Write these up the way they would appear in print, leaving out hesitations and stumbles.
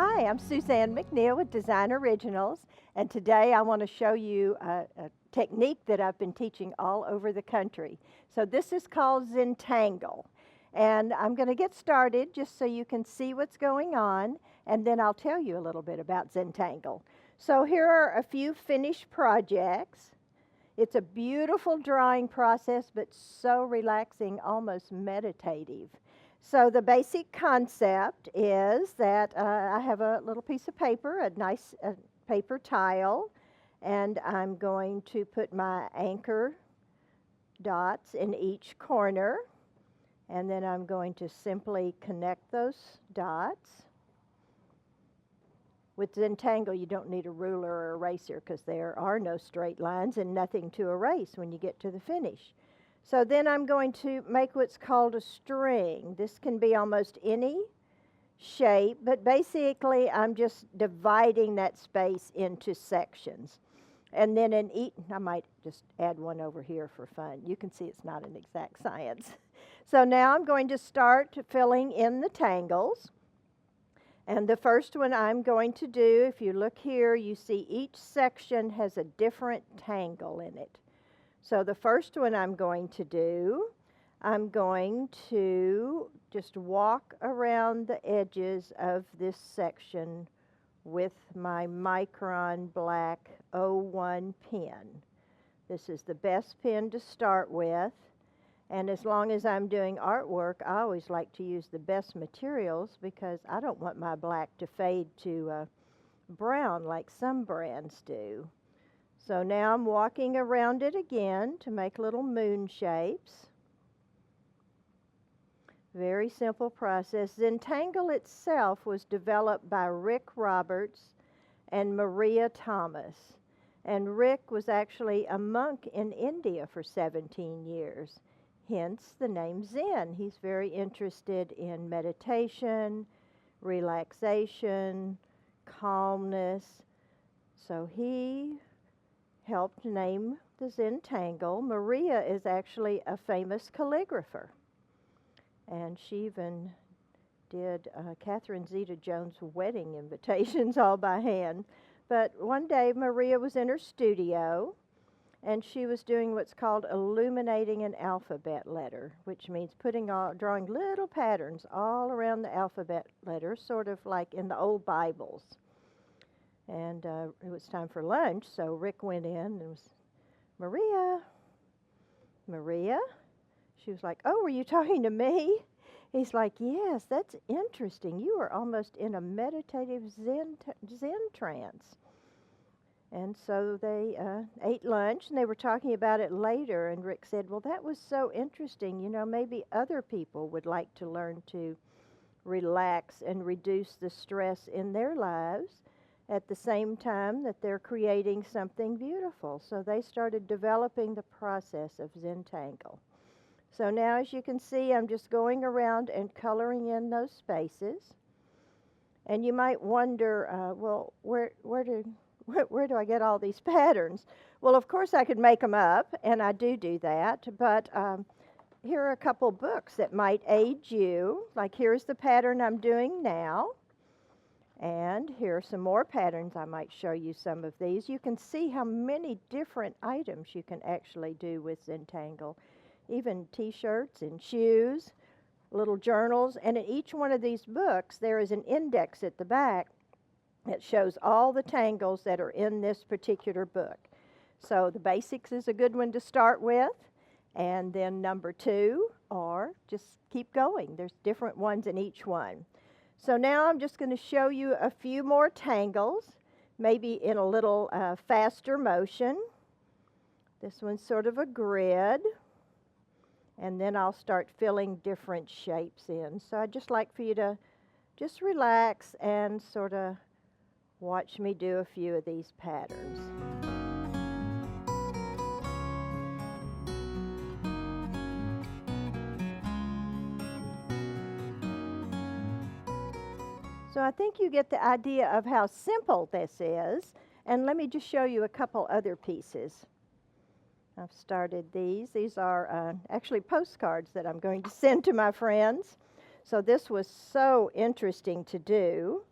Hi, I'm Suzanne McNeill with Design Originals, and today I want to show you a technique that I've been teaching all over the country. So this is called Zentangle, and I'm going to get started just so you can see what's going on, and then I'll tell you a little bit about Zentangle. So here are a few finished projects. It's a beautiful drawing process, but so relaxing, almost meditative. So the basic concept is that I have a little piece of paper, a nice paper tile, and I'm going to put my anchor dots in each corner, and then I'm going to simply connect those dots. With Zentangle, you don't need a ruler or eraser because there are no straight lines and nothing to erase when you get to the finish. So then I'm going to make what's called a string. This can be almost any shape, but basically I'm just dividing that space into sections. And then in each, I might just add one over here for fun. You can see it's not an exact science. So now I'm going to start filling in the tangles. And the first one I'm going to do, if you look here, you see each section has a different tangle in it. So the first one I'm going to do, I'm going to just walk around the edges of this section with my Micron Black 01 pen. This is the best pen to start with. And as long as I'm doing artwork, I always like to use the best materials because I don't want my black to fade to brown like some brands do. So now I'm walking around it again to make little moon shapes. Very simple process. Zentangle itself was developed by Rick Roberts and Maria Thomas. And Rick was actually a monk in India for 17 years. Hence the name Zen. He's very interested in meditation, relaxation, calmness. So he helped name the Zentangle. Maria is actually a famous calligrapher. And she even did Catherine Zeta-Jones' wedding invitations all by hand. But one day Maria was in her studio and she was doing what's called illuminating an alphabet letter, which means drawing little patterns all around the alphabet letter, sort of like in the old Bibles. And it was time for lunch, so Rick went in and was, Maria? She was like, oh, were you talking to me? He's like, yes, that's interesting. You are almost in a meditative Zen trance. And so they ate lunch, and they were talking about it later, and Rick said, well, that was so interesting. You know, maybe other people would like to learn to relax and reduce the stress in their lives at the same time that they're creating something beautiful. So they started developing the process of Zentangle. So now, as you can see, I'm just going around and coloring in those spaces. And you might wonder, well, where do I get all these patterns? Well, of course, I could make them up, and I do that, but here are a couple books that might aid you. Like here's the pattern I'm doing now, and here are some more patterns. I might show you some of these. You can see how many different items you can actually do with Zentangle, even t-shirts and shoes, little journals, and in each one of these books there is an index at the back that shows all the tangles that are in this particular book. So the basics is a good one to start with, and then number 2, or just keep going. There's different ones in each one. So now I'm just going to show you a few more tangles, maybe in a little faster motion. This one's sort of a grid, and then I'll start filling different shapes in. So I'd just like for you to just relax and sort of watch me do a few of these patterns. So I think you get the idea of how simple this is. And let me just show you a couple other pieces. I've started these. These are actually postcards that I'm going to send to my friends. So this was so interesting to do.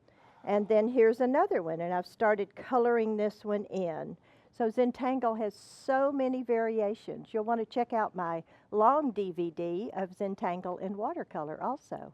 And then here's another one, and I've started coloring this one in. So Zentangle has so many variations. You'll want to check out my long DVD of Zentangle in watercolor also.